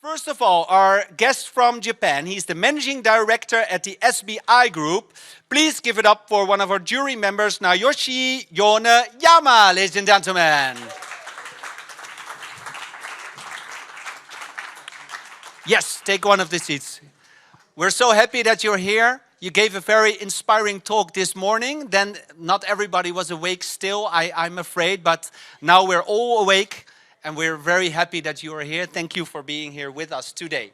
First of all, our guest from Japan. He's the managing director at the SBI Group. Please give it up for one of our jury members, Naoyoshi Yoneyama, ladies and gentlemen. Yes, take one of the seats. We're so happy that you're here. You gave a very inspiring talk this morning. Then not everybody was awake still, I'm afraid, but now we're all awake. And we're very happy that you are here. Thank you for being here with us today.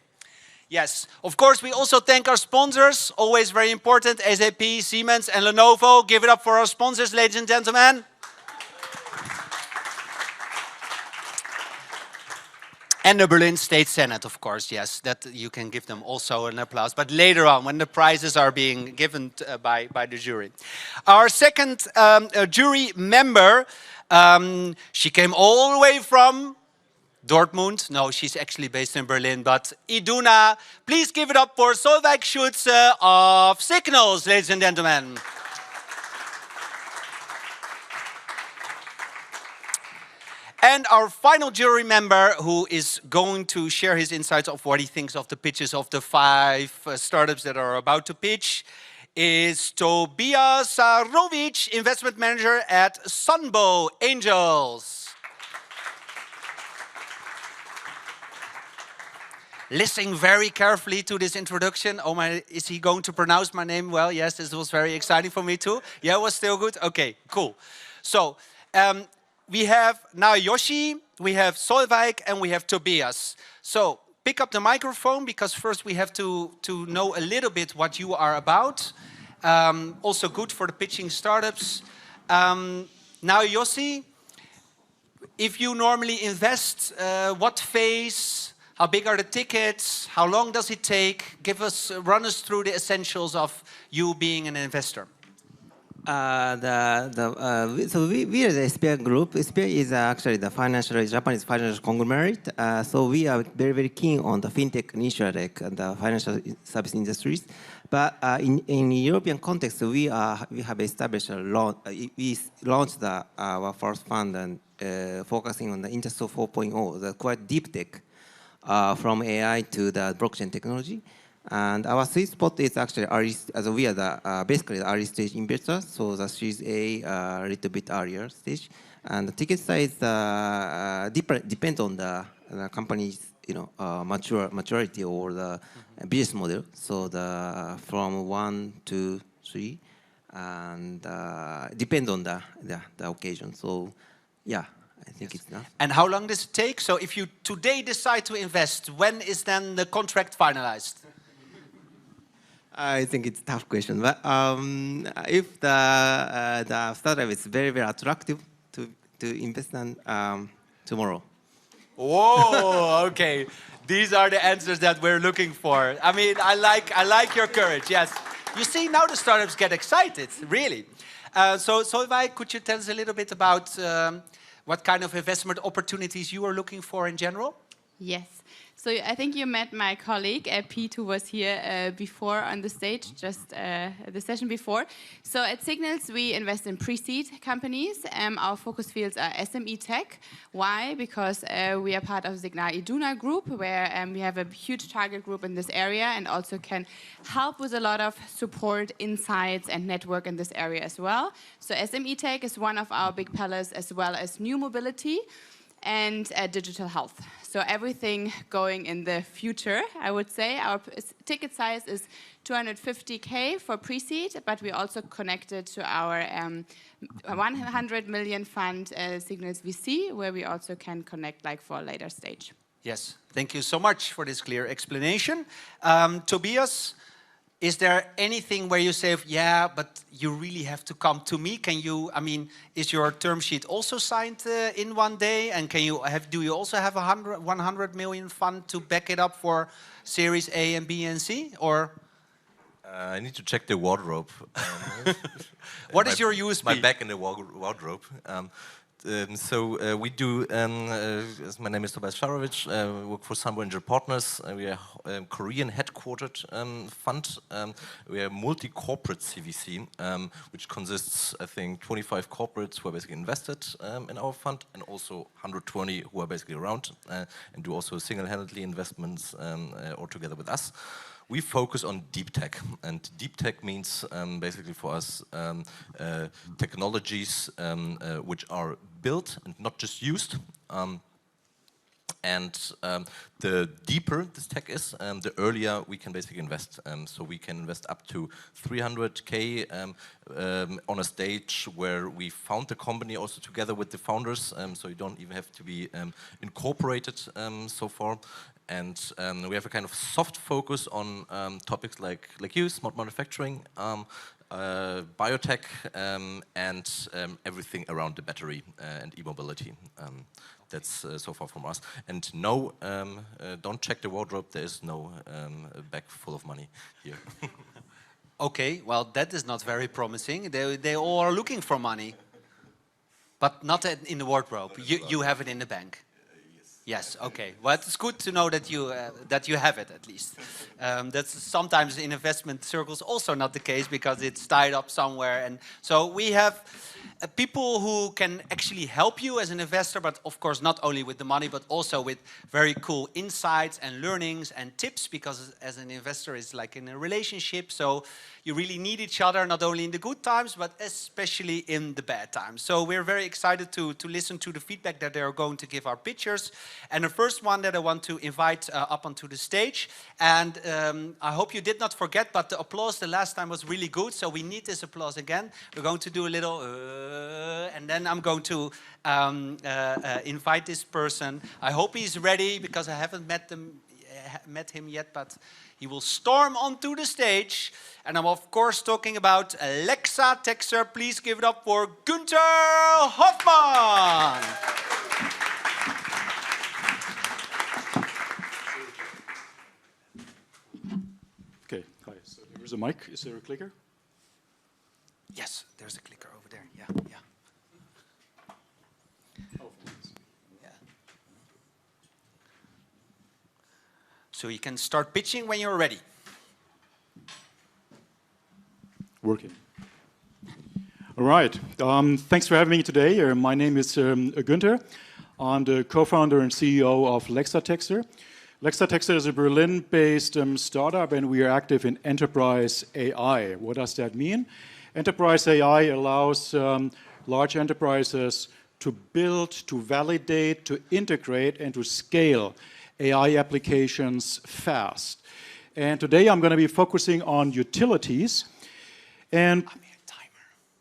Yes, of course, we also thank our sponsors, always very important, SAP, Siemens, and Lenovo. Give it up for our sponsors, ladies and gentlemen. And the Berlin State Senate, of course, yes, that you can give them also an applause. But later on, when the prizes are being given by the jury. Our second jury member, she came all the way from Dortmund. No, she's actually based in Berlin, but Iduna. Please give it up for Solveig Schulze of Signals, ladies and gentlemen. And our final jury member, who is going to share his insights of what he thinks of the pitches of the 5 startups that are about to pitch, is Tobias Sarovic, investment manager at Sunbow Angels. Listening very carefully to this introduction. Oh my, is he going to pronounce my name well? Yes, this was very exciting for me too. Yeah, it was still good? Okay, cool. So, we have Naoyoshi, we have Solveig, and we have Tobias. So, pick up the microphone, because first we have to know a little bit what you are about. Also good for the pitching startups. Naoyoshi, if you normally invest, what phase, how big are the tickets, how long does it take? Run us through the essentials of you being an investor. So we are the SBI Group. SBI is actually the Japanese financial conglomerate. So we are very, very keen on the fintech, insurtech, and the financial service industries. But in European context, we have established we launched our first fund and focusing on the Industry 4.0, the quite deep tech, from AI to the blockchain technology. And our sweet spot is actually we are basically the early stage investors, so the Series A little bit earlier stage, and the ticket size depends on the company's maturity or the business model. So from 1 to 3, and depends on the occasion. So yeah. I think it's enough. And how long does it take? So if you today decide to invest, when is then the contract finalized? I think it's a tough question, but if the startup is very, very attractive to invest in tomorrow. Whoa, okay. These are the answers that we're looking for. I mean, I like your courage, yes. You see, now the startups get excited, really. So Solveig, could you tell us a little bit about what kind of investment opportunities you are looking for in general? Yes. So I think you met my colleague, Pete, who was here before on the stage, just the session before. So at Signals, we invest in pre-seed companies. Our focus fields are SME tech. Why? Because we are part of Signal Iduna Group, where we have a huge target group in this area and also can help with a lot of support, insights, and network in this area as well. So SME tech is one of our big pillars, as well as new mobility and digital health. So everything going in the future, I would say. Our ticket size is 250K for pre-seed, but we also connected to our 100 million fund, Signals VC, where we also can connect for a later stage. Yes, thank you so much for this clear explanation. Tobias, is there anything where you say, yeah, but you really have to come to me? Is your term sheet also signed in one day? And do you also have a 100 million fund to back it up for Series A and B and C? Or I need to check the wardrobe. What is your USP? My back in the wardrobe. We do, my name is Tobias Sharovic, we work for Sunbow Angel Partners. We are a Korean headquartered fund. We are a multi-corporate CVC, which consists, I think, 25 corporates who are basically invested in our fund, and also 120 who are basically around and do also single-handedly investments or together with us. We focus on deep tech, and deep tech means basically for us technologies which are built and not just used. The deeper this tech is, the earlier we can basically invest. So we can invest up to 300K on a stage where we found the company also together with the founders. So you don't even have to be incorporated so far. And we have a kind of soft focus on topics like smart manufacturing, biotech, and everything around the battery and e-mobility. That's so far from us. And no, don't check the wardrobe. There is no bag full of money here. Okay, well, that is not very promising. They all are looking for money, but not in the wardrobe. You have it in the bank. Yes, okay. Well, it's good to know that you have it at least. That's sometimes in investment circles also not the case because it's tied up somewhere. And so we have people who can actually help you as an investor, but of course not only with the money, but also with very cool insights and learnings and tips, because as an investor it's like in a relationship. So you really need each other, not only in the good times, but especially in the bad times. So we're very excited to listen to the feedback that they're going to give our pitchers. And the first one that I want to invite up onto the stage. And I hope you did not forget, but the applause the last time was really good. So we need this applause again. We're going to do a little, and then I'm going to invite this person. I hope he's ready because I haven't met him yet, but he will storm onto the stage. And I'm of course talking about Lexa Texer. Please give it up for Günther Hoffmann. Okay, hi. So there's a mic. Is there a clicker? Yes, there's a clicker over there. Yeah. Oh, Yeah. So you can start pitching when you're ready. working. All right. Thanks for having me today. My name is Günther. I'm the co-founder and CEO of Lexa Texer. Lexa Texer is a Berlin-based startup, and we are active in enterprise AI. What does that mean? Enterprise AI allows large enterprises to build, to validate, to integrate, and to scale AI applications fast. And today I'm going to be focusing on utilities. And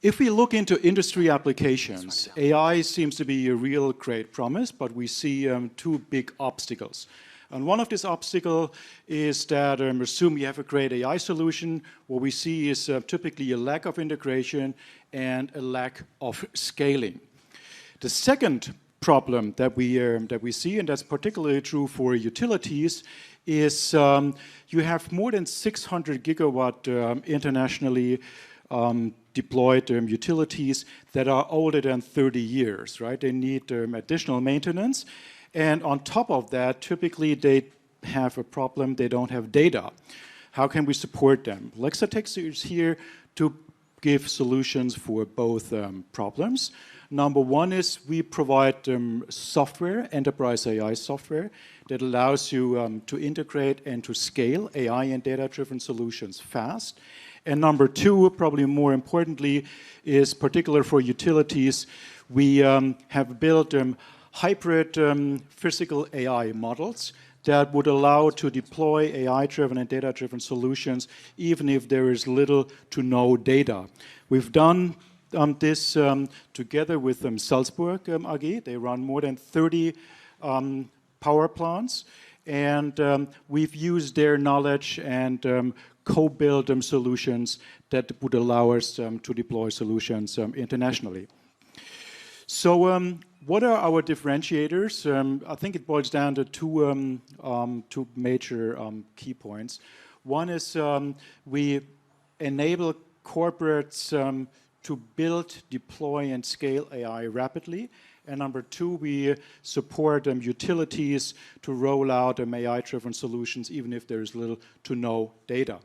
if we look into industry applications, AI seems to be a real great promise, but we see two big obstacles. And one of these obstacles is that assume you have a great AI solution, what we see is typically a lack of integration and a lack of scaling. The second problem that we see, and that's particularly true for utilities, is you have more than 600 gigawatt internationally deployed utilities that are older than 30 years, right? They need additional maintenance. And on top of that, typically they have a problem, they don't have data. How can we support them? Lexa Texer is here to give solutions for both problems. Number one is we provide software, enterprise AI software, that allows you to integrate and to scale AI and data-driven solutions fast. And number two, probably more importantly, is particular for utilities, we have built hybrid physical AI models that would allow to deploy AI-driven and data-driven solutions even if there is little to no data. We've done this together with Salzburg AG. They run more than 30 power plants, and we've used their knowledge and co-build solutions that would allow us to deploy solutions internationally. So what are our differentiators? I think it boils down to two major key points. One is we enable corporates to build, deploy, and scale AI rapidly. And number two, we support utilities to roll out AI-driven solutions, even if there is little to no data.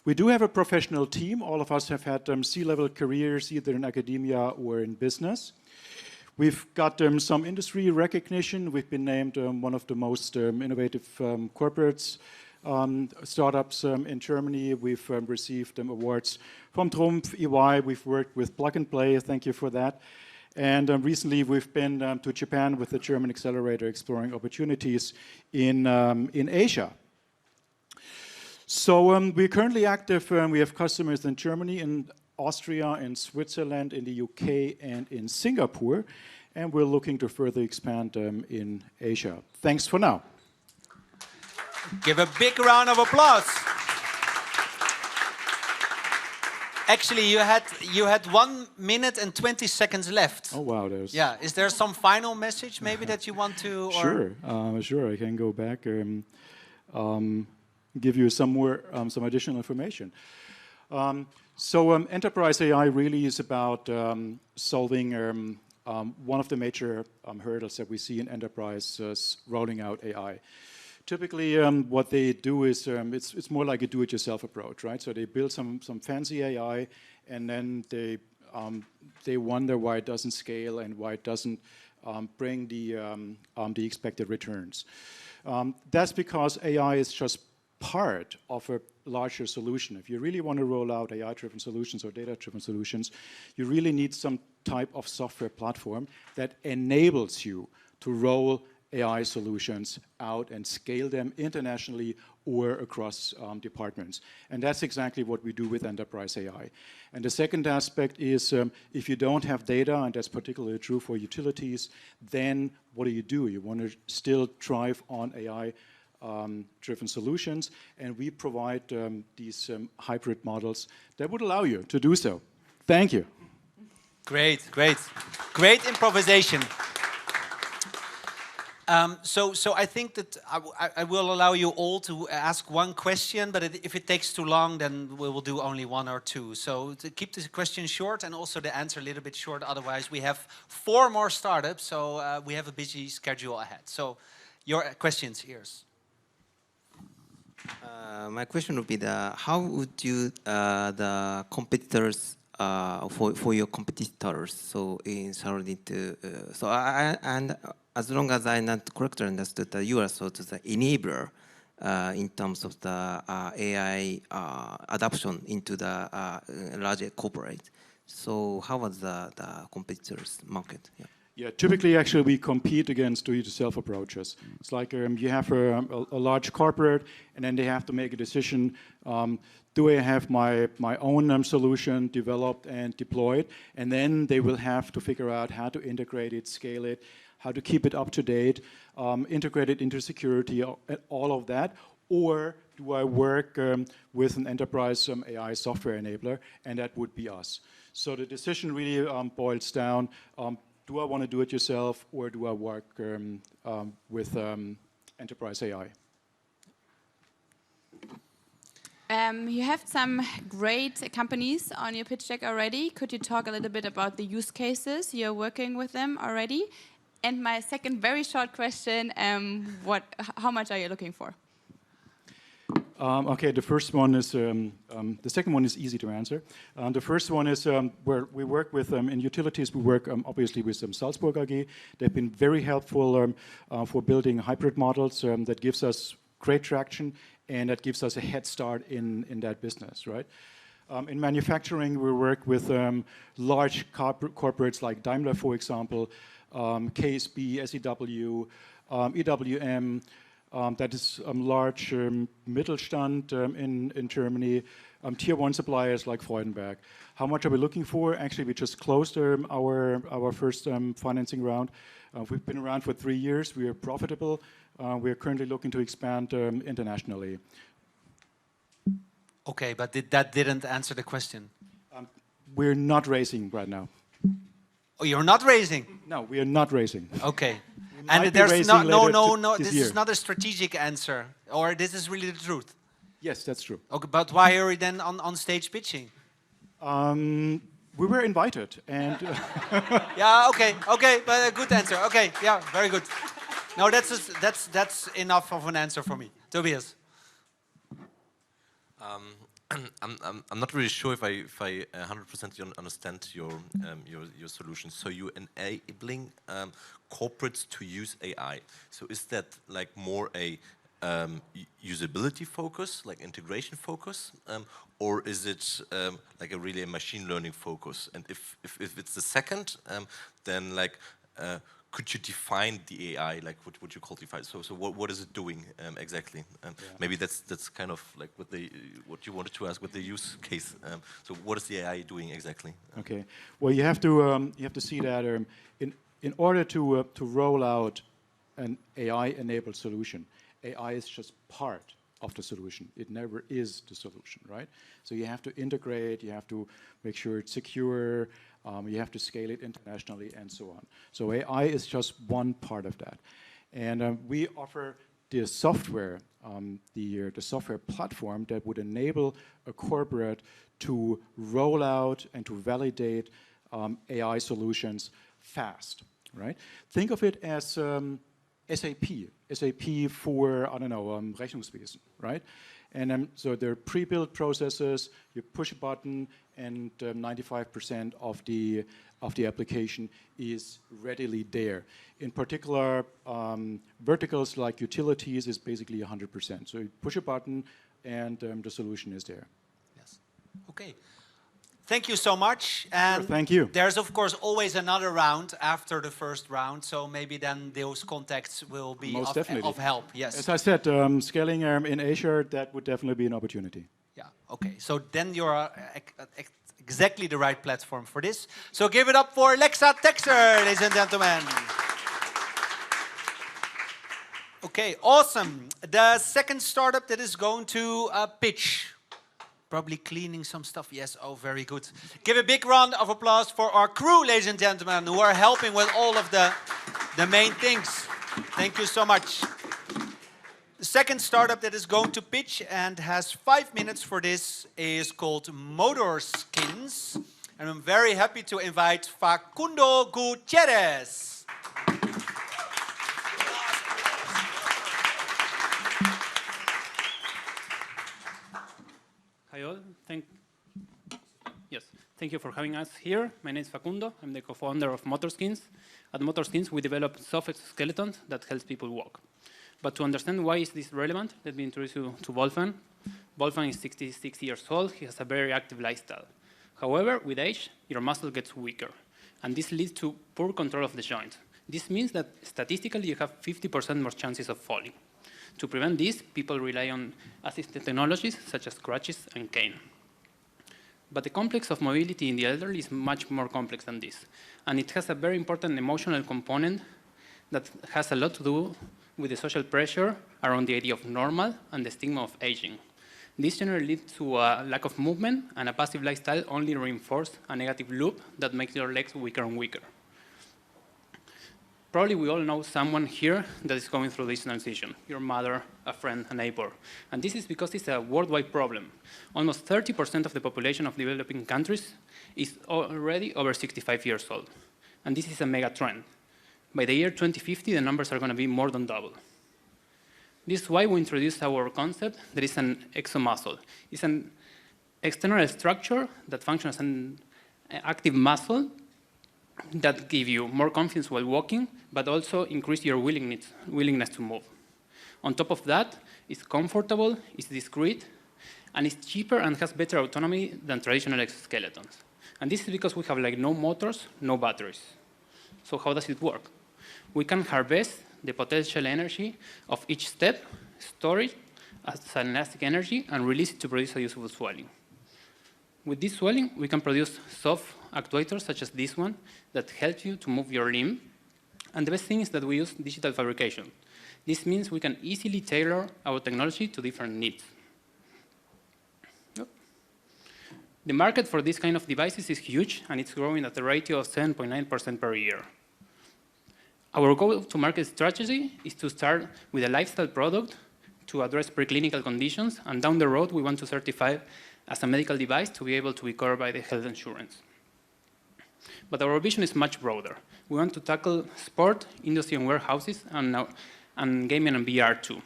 We do have a professional team. All of us have had C-level careers, either in academia or in business. We've got some industry recognition. We've been named one of the most innovative corporates, startups in Germany. We've received awards from Trumpf, EY. We've worked with Plug and Play. Thank you for that. And recently, we've been to Japan with the German Accelerator, exploring opportunities in Asia. So we're currently active. We have customers in Germany, in Austria, in Switzerland, in the UK, and in Singapore. And we're looking to further expand in Asia. Thanks for now. Give a big round of applause. Actually, you had 1 minute and 20 seconds left. Oh wow, there's. Yeah, is there some final message maybe that you want to? Or? Sure. I can go back and give you some additional information. So enterprise AI really is about solving one of the major hurdles that we see in enterprises rolling out AI. Typically, what they do is it's more like a do-it-yourself approach, right? So they build some fancy AI, and then they wonder why it doesn't scale and why it doesn't bring the expected returns. That's because AI is just part of a larger solution. If you really want to roll out AI-driven solutions or data-driven solutions, you really need some type of software platform that enables you to roll AI solutions out and scale them internationally or across departments. And that's exactly what we do with enterprise AI. And the second aspect is if you don't have data, and that's particularly true for utilities, then what do? You want to still drive on AI driven solutions, and we provide these hybrid models that would allow you to do so. Thank you. Great improvisation. So I think that I will allow you all to ask one question, but if it takes too long, then we will do only one or two. So to keep the question short and also the answer a little bit short, otherwise we have 4 more startups, so we have a busy schedule ahead. So your questions, Iris. My question would be how would you the competitors for your competitors? So in starting to and as long as I not correctly understood that you are sort of the enabler in terms of the AI adoption into the larger corporate. So how was the competitors market? Yeah. Yeah, typically, actually, we compete against do-it-yourself approaches. It's like you have a large corporate, and then they have to make a decision. Do I have my own solution developed and deployed? And then they will have to figure out how to integrate it, scale it, how to keep it up to date, integrate it into security, all of that. Or do I work with an enterprise AI software enabler? And that would be us. So the decision really boils down. Do I want to do it yourself, or do I work with enterprise AI? You have some great companies on your pitch deck already. Could you talk a little bit about the use cases you're working with them already? And my second very short question, how much are you looking for? Okay, the first one is, the second one is easy to answer. The first one is where we work with, in utilities, we work obviously with Salzburg AG. They've been very helpful for building hybrid models that gives us great traction, and that gives us a head start in that business, right? In manufacturing, we work with large corporates like Daimler, for example, KSB, SEW, EWM, that is large Mittelstand in Germany, tier 1 suppliers like Freudenberg. How much are we looking for? Actually, we just closed our first financing round. We've been around for 3 years. We are profitable. We are currently looking to expand internationally. Okay, but that didn't answer the question. We're not raising right now. Oh, you're not raising? No, we are not raising. Okay. Might And be there's raising no, this this year. is not a strategic answer, or this is really the truth. Yes, that's true. Okay, but why are you then on stage pitching? We were invited, and Yeah, okay, but a good answer. Okay, yeah, very good. No, that's enough of an answer for me. Tobias. I'm not really sure if I 100% understand your solution. So you enabling corporates to use AI. So is that like more a usability focus, like integration focus, or is it like a really a machine learning focus? And if it's the second, then like could you define the AI? Like what would you qualify? So what is it doing exactly? Maybe that's kind of like what you wanted to ask with the use case. So what is the AI doing exactly? okay. Well, you have to see that in order to roll out an AI-enabled solution, AI is just part of the solution. It never is the solution, right? So you have to integrate, you have to make sure it's secure, you have to scale it internationally, and so on. So AI is just one part of that. And we offer the software, the software platform that would enable a corporate to roll out and to validate AI solutions fast, right? Think of it as SAP for, I don't know, Rechnungswesen, right? And so they're pre-built processes, you push a button, and 95% of the application is readily there. In particular, verticals like utilities is basically 100%. So you push a button, and the solution is there. Yes. Okay. Thank you so much. And Sure, thank you. There's of course always another round after the first round, so maybe then those contacts will be Most definitely. of help. Yes. As I said, scaling in Asia, that would definitely be an opportunity. Yeah. Okay. So then you're exactly the right platform for this. So give it up for Lexa Texer, ladies and gentlemen. Okay. Awesome. The second startup that is going to pitch. Probably cleaning some stuff. Yes, oh, very good. Give a big round of applause for our crew, ladies and gentlemen, who are helping with all of the main things. Thank you so much. The second startup that is going to pitch and has 5 minutes for this is called Motorskins. And I'm very happy to invite Facundo Gutierrez. Hi all. Thank you for having us here. My name is Facundo. I'm the co-founder of Motorskins. At Motorskins, we develop soft exoskeletons that helps people walk. But to understand why is this relevant, let me introduce you to Wolfgang. Wolfgang is 66 years old. He has a very active lifestyle. However, with age, your muscle gets weaker, and this leads to poor control of the joint. This means that statistically, you have 50% more chances of falling. To prevent this, people rely on assisted technologies such as crutches and cane. But the complex of mobility in the elderly is much more complex than this. And it has a very important emotional component that has a lot to do with the social pressure around the idea of normal and the stigma of aging. This generally leads to a lack of movement, and a passive lifestyle only reinforces a negative loop that makes your legs weaker and weaker. Probably we all know someone here that is going through this transition, your mother, a friend, a neighbor. And this is because it's a worldwide problem. Almost 30% of the population of developing countries is already over 65 years old. And this is a mega trend. By the year 2050, the numbers are going to be more than double. This is why we introduced our concept that is an exomuscle. It's an external structure that functions as an active muscle that give you more confidence while walking, but also increase your willingness to move. On top of that, it's comfortable, it's discreet, and it's cheaper and has better autonomy than traditional exoskeletons. And this is because we have like no motors, no batteries. So how does it work? We can harvest the potential energy of each step, store it as an elastic energy, and release it to produce a useful swelling. With this swelling, we can produce soft actuators such as this one that help you to move your limb. And the best thing is that we use digital fabrication. This means we can easily tailor our technology to different needs. Yep. The market for this kind of devices is huge, and it's growing at a rate of 7.9% per year. Our go-to-market strategy is to start with a lifestyle product to address preclinical conditions, and down the road, we want to certify as a medical device to be able to be covered by the health insurance. But our vision is much broader. We want to tackle sport, industry and warehouses, and gaming and VR too.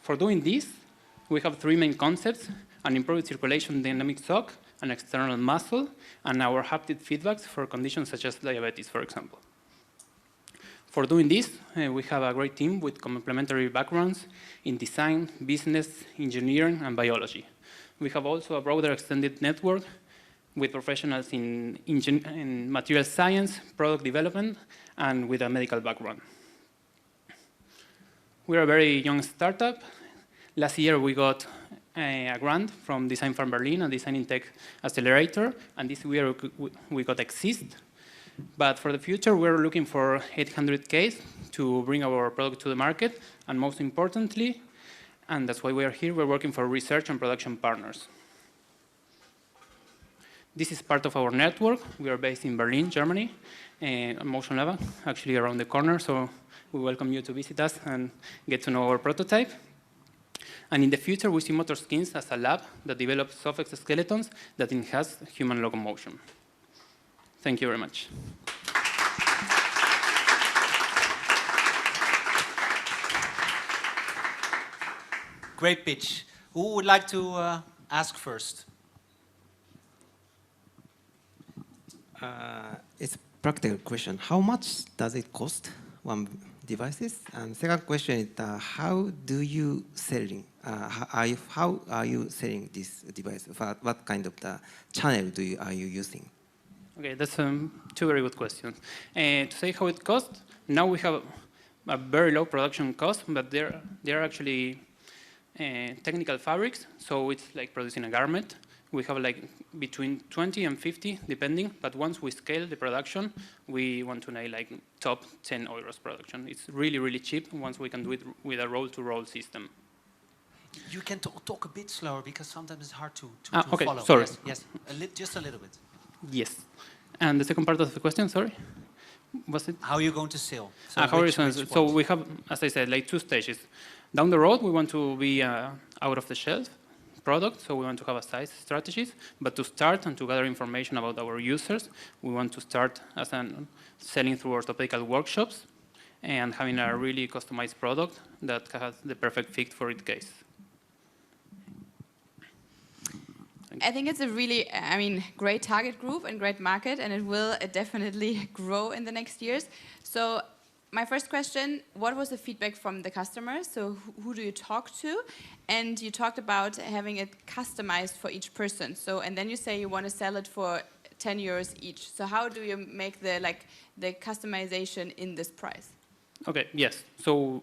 For doing this, we have three main concepts: an improved circulation dynamic shock, an external muscle, and our haptic feedbacks for conditions such as diabetes, for example. For doing this, we have a great team with complementary backgrounds in design, business, engineering, and biology. We have also a broader extended network with professionals in material science, product development, and with a medical background. We're a very young startup. Last year, we got a grant from Design Farm Berlin, a design in tech accelerator, and this year we got Exist. But for the future, we're looking for 800K to bring our product to the market, and most importantly, and that's why we are here, we're working for research and production partners. This is part of our network. We are based in Berlin, Germany, and Motion Lab, actually around the corner, so we welcome you to visit us and get to know our prototype. And in the future, we see Motorskins as a lab that develops soft exoskeletons that enhance human locomotion. Thank you very much. Great pitch. Who would like to ask first? It's a practical question. How much does it cost, one devices? And second question is, how do you selling? How are you selling this device? What kind of the channel are you using? Okay, that's two very good questions. To say how it costs, now we have a very low production cost, but they're actually technical fabrics, so it's like producing a garment. We have like between 20 and 50, depending, but once we scale the production, we want to nail like top 10 euros production. It's really, really cheap once we can do it with a roll-to-roll system. You can talk a bit slower because sometimes it's hard to okay, follow. sorry. Yes, just a little bit. Yes. And the second part of the question, sorry? Was it? How are you going to sell? So we have, as I said, like two stages. Down the road, we want to be out of the shelf product, so we want to have a size strategies. But to start and to gather information about our users, we want to start as selling through orthopedical workshops and having a really customized product that has the perfect fit for its case. I think it's a really, great target group and great market, and it will definitely grow in the next years. So my first question, what was the feedback from the customers? So who do you talk to? And you talked about having it customized for each person. So, and then you say you want to sell it for 10 euros each. So how do you make the customization in this price? Okay, yes. So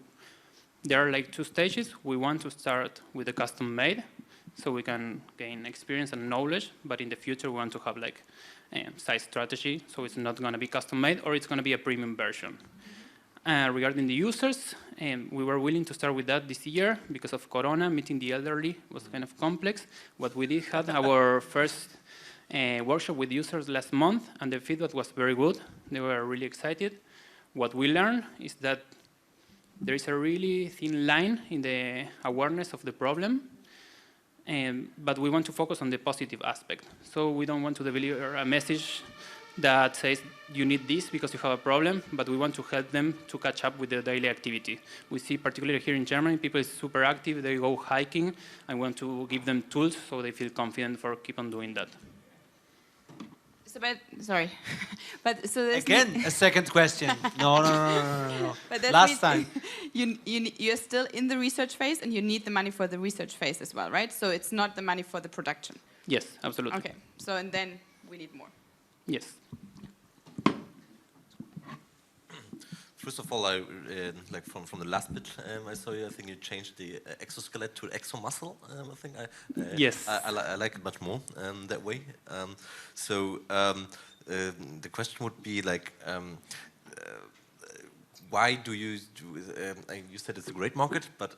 there are like two stages. We want to start with a custom made, so we can gain experience and knowledge, but in the future we want to have like a size strategy, so it's not going to be custom made or it's going to be a premium version. Regarding the users, we were willing to start with that this year because of Corona. Meeting the elderly was kind of complex. What we did had our first workshop with users last month, and the feedback was very good. They were really excited. What we learned is that there is a really thin line in the awareness of the problem, but we want to focus on the positive aspect. So we don't want to deliver a message that says you need this because you have a problem, but we want to help them to catch up with their daily activity. We see, particularly here in Germany, people are super active, they go hiking, and we want to give them tools so they feel confident for keep on doing that. So, sorry, but so again a second question. No. But that Last time. You're still in the research phase, and you need the money for the research phase as well, right? So it's not the money for the production. Yes, absolutely. Okay. So and then we need more. Yes. First of all, like from the last bit I saw you, I think you changed the exoskeleton to exomuscle. I think yes. I like it much more that way. So the question would be like, why do you you said it's a great market, but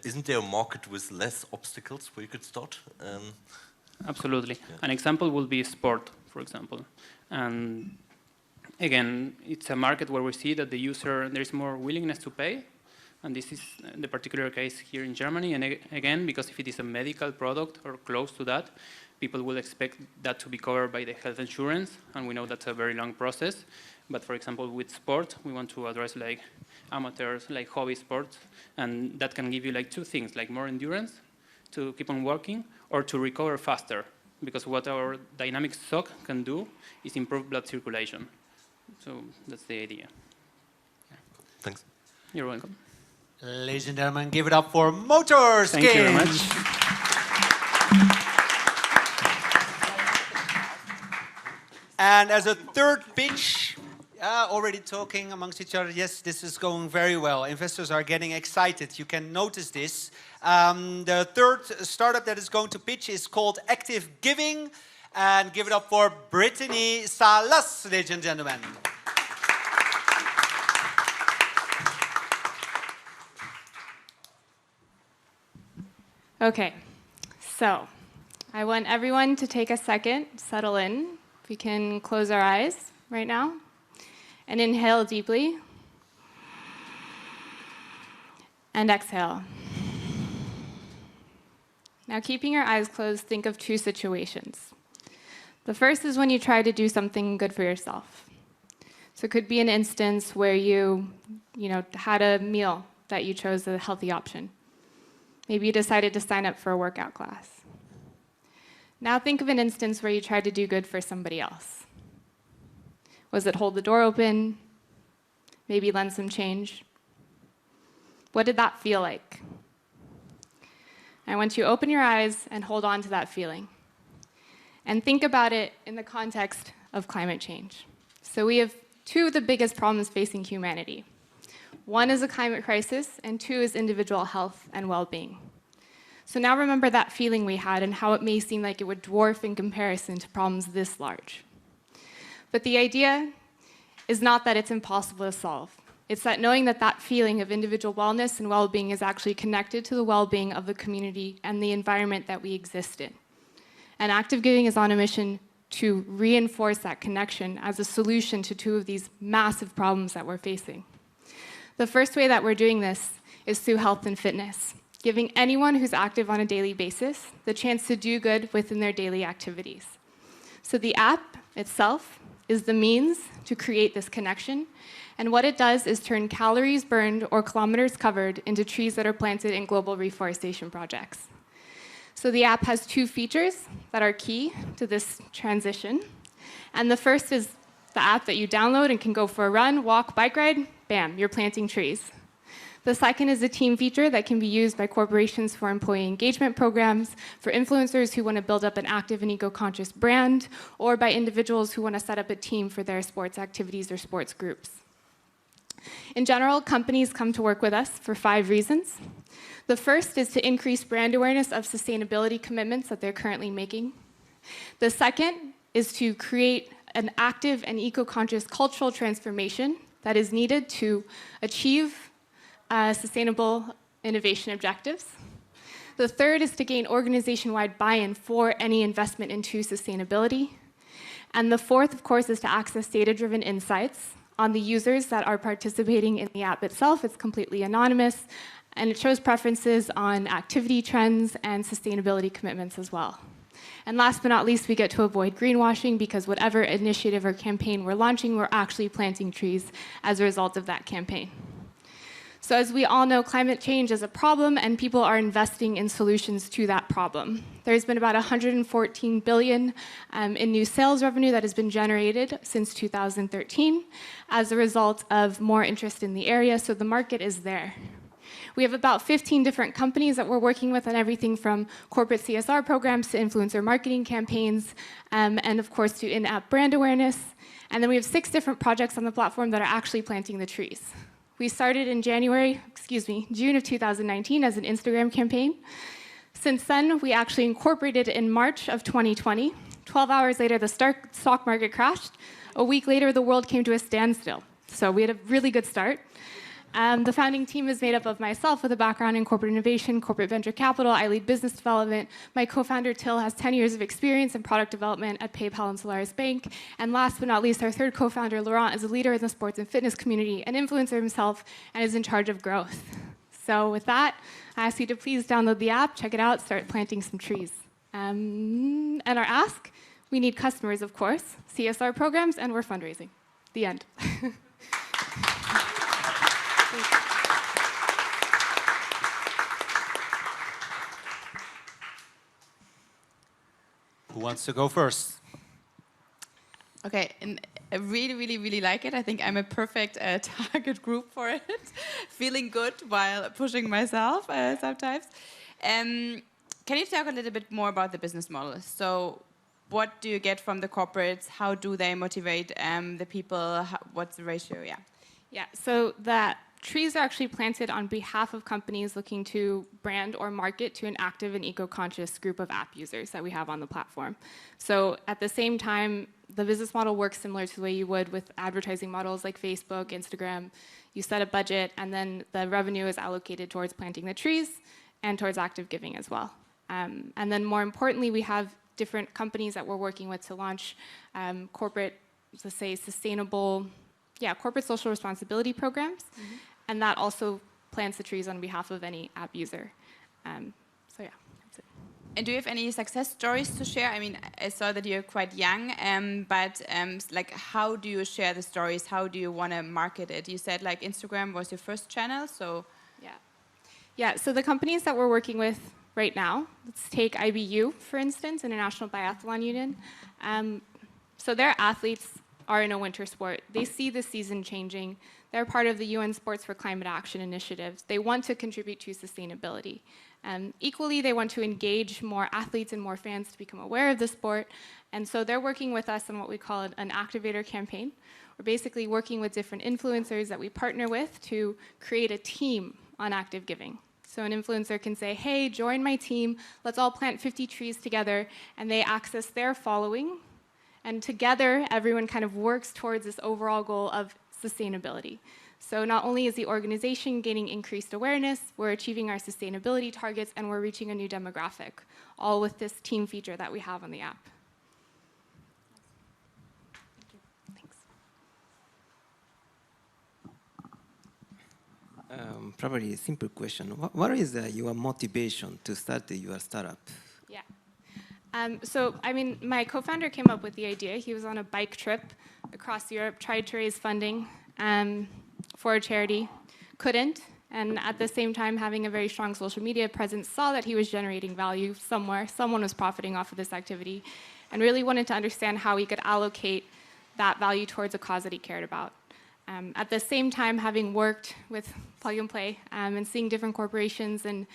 isn't there a market with less obstacles where you could start? Absolutely. Yeah. An example will be sport, for example. And again, it's a market where we see that the user, there is more willingness to pay. And this is the particular case here in Germany. And again, because if it is a medical product or close to that, people will expect that to be covered by the health insurance, and we know that's a very long process. But for example, with sport, we want to address like amateurs, like hobby sports, and that can give you like two things, like more endurance to keep on working or to recover faster, because what our dynamic sock can do is improve blood circulation. So that's the idea. Thanks. You're welcome. Ladies and gentlemen, give it up for Motorskin. Thank you very much. And as a third pitch, already talking amongst each other, yes, this is going very well. Investors are getting excited. You can notice this. The third startup that is going to pitch is called Active Giving. And give it up for Brittany Salas, ladies and gentlemen. Okay, so I want everyone to take a second, settle in. We can close our eyes right now and inhale deeply and exhale. Now, keeping your eyes closed, think of two situations. The first is when you try to do something good for yourself. So it could be an instance where you had a meal that you chose a healthy option. Maybe you decided to sign up for a workout class. Now think of an instance where you tried to do good for somebody else. Was it hold the door open? Maybe lend some change? What did that feel like? I want you to open your eyes and hold on to that feeling. And think about it in the context of climate change. So we have two of the biggest problems facing humanity. One is a climate crisis, and two is individual health and well-being. So now remember that feeling we had and how it may seem like it would dwarf in comparison to problems this large. But the idea is not that it's impossible to solve. It's that knowing that that feeling of individual wellness and well-being is actually connected to the well-being of the community and the environment that we exist in. And Active Giving is on a mission to reinforce that connection as a solution to two of these massive problems that we're facing. The first way that we're doing this is through health and fitness, giving anyone who's active on a daily basis the chance to do good within their daily activities. So the app itself is the means to create this connection, and what it does is turn calories burned or kilometers covered into trees that are planted in global reforestation projects. So the app has two features that are key to this transition, and the first is the app that you download and can go for a run, walk, bike ride, bam, you're planting trees. The second is a team feature that can be used by corporations for employee engagement programs, for influencers who want to build up an active and eco-conscious brand, or by individuals who want to set up a team for their sports activities or sports groups. In general, companies come to work with us for 5 reasons. The first is to increase brand awareness of sustainability commitments that they're currently making. The second is to create an active and eco-conscious cultural transformation that is needed to achieve sustainable innovation objectives. The third is to gain organization-wide buy-in for any investment into sustainability. And the fourth, of course, is to access data-driven insights on the users that are participating in the app itself. It's completely anonymous, and it shows preferences on activity trends and sustainability commitments as well. And last but not least, we get to avoid greenwashing because whatever initiative or campaign we're launching, we're actually planting trees as a result of that campaign. So as we all know, climate change is a problem, and people are investing in solutions to that problem. There's been about $114 billion in new sales revenue that has been generated since 2013 as a result of more interest in the area, so the market is there. We have about 15 different companies that we're working with on everything from corporate CSR programs to influencer marketing campaigns, and of course to in-app brand awareness. And then we have 6 different projects on the platform that are actually planting the trees. We started in June of 2019 as an Instagram campaign. Since then, we actually incorporated in March of 2020. 12 hours later, the stock market crashed. A week later, the world came to a standstill. So we had a really good start. The founding team is made up of myself with a background in corporate innovation, corporate venture capital. I lead business development. My co-founder, Till, has 10 years of experience in product development at PayPal and Solaris Bank. And last but not least, our third co-founder, Laurent, is a leader in the sports and fitness community, an influencer himself, and is in charge of growth. So with that, I ask you to please download the app, check it out, start planting some trees. And our ask, we need customers, of course, CSR programs, and we're fundraising. The end. Who wants to go first? Okay, and I really, really, really like it. I think I'm a perfect target group for it. Feeling good while pushing myself sometimes. Can you talk a little bit more about the business model? So, what do you get from the corporates? How do they motivate the people? What's the ratio? Yeah. Yeah, so that trees are actually planted on behalf of companies looking to brand or market to an active and eco-conscious group of app users that we have on the platform. So at the same time, the business model works similar to the way you would with advertising models like Facebook, Instagram. You set a budget, and then the revenue is allocated towards planting the trees and towards active giving as well. And then more importantly, we have different companies that we're working with to launch corporate, let's say, sustainable, corporate social responsibility programs. Mm-hmm. And that also plants the trees on behalf of any app user. So yeah, that's it. And do you have any success stories to share? I mean, I saw that you're quite young, but like, how do you share the stories? How do you want to market it? You said like Instagram was your first channel, so. Yeah, so the companies that we're working with right now, let's take IBU, for instance, International Biathlon Union. So their athletes are in a winter sport. They see the season changing. They're part of the UN Sports for Climate Action initiatives. They want to contribute to sustainability. Equally, they want to engage more athletes and more fans to become aware of the sport. And so they're working with us on what we call an activator campaign. We're basically working with different influencers that we partner with to create a team on active giving. So an influencer can say, hey, join my team, let's all plant 50 trees together, and they access their following. And together, everyone kind of works towards this overall goal of sustainability. So not only is the organization gaining increased awareness, we're achieving our sustainability targets, and we're reaching a new demographic, all with this team feature that we have on the app. Thanks. Probably a simple question. What is your motivation to start your startup? Yeah. So, I mean, my co-founder came up with the idea. He was on a bike trip across Europe, tried to raise funding for a charity, couldn't, and at the same time, having a very strong social media presence, saw that he was generating value somewhere. Someone was profiting off of this activity, and really wanted to understand how he could allocate that value towards a cause that he cared about. At the same time, having worked with Plug and Play and seeing different corporations and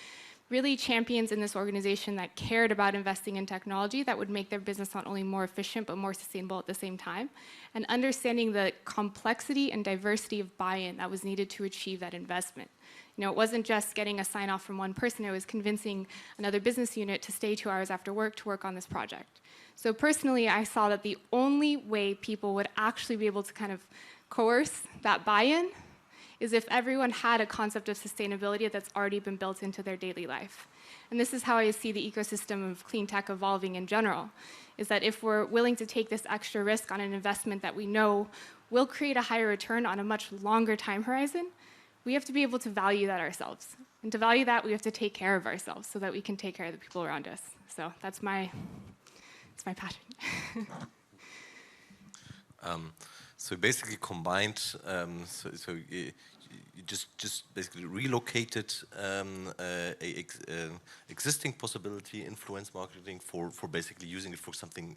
really champions in this organization that cared about investing in technology that would make their business not only more efficient but more sustainable at the same time, and understanding the complexity and diversity of buy-in that was needed to achieve that investment. You know, it wasn't just getting a sign-off from one person, it was convincing another business unit to stay 2 hours after work to work on this project. So personally, I saw that the only way people would actually be able to kind of coerce that buy-in is if everyone had a concept of sustainability that's already been built into their daily life. And this is how I see the ecosystem of clean tech evolving in general, is that if we're willing to take this extra risk on an investment that we know will create a higher return on a much longer time horizon, we have to be able to value that ourselves. And to value that, we have to take care of ourselves so that we can take care of the people around us. So that's my passion. So basically combined, you just basically relocated existing possibility influence marketing for basically using it for something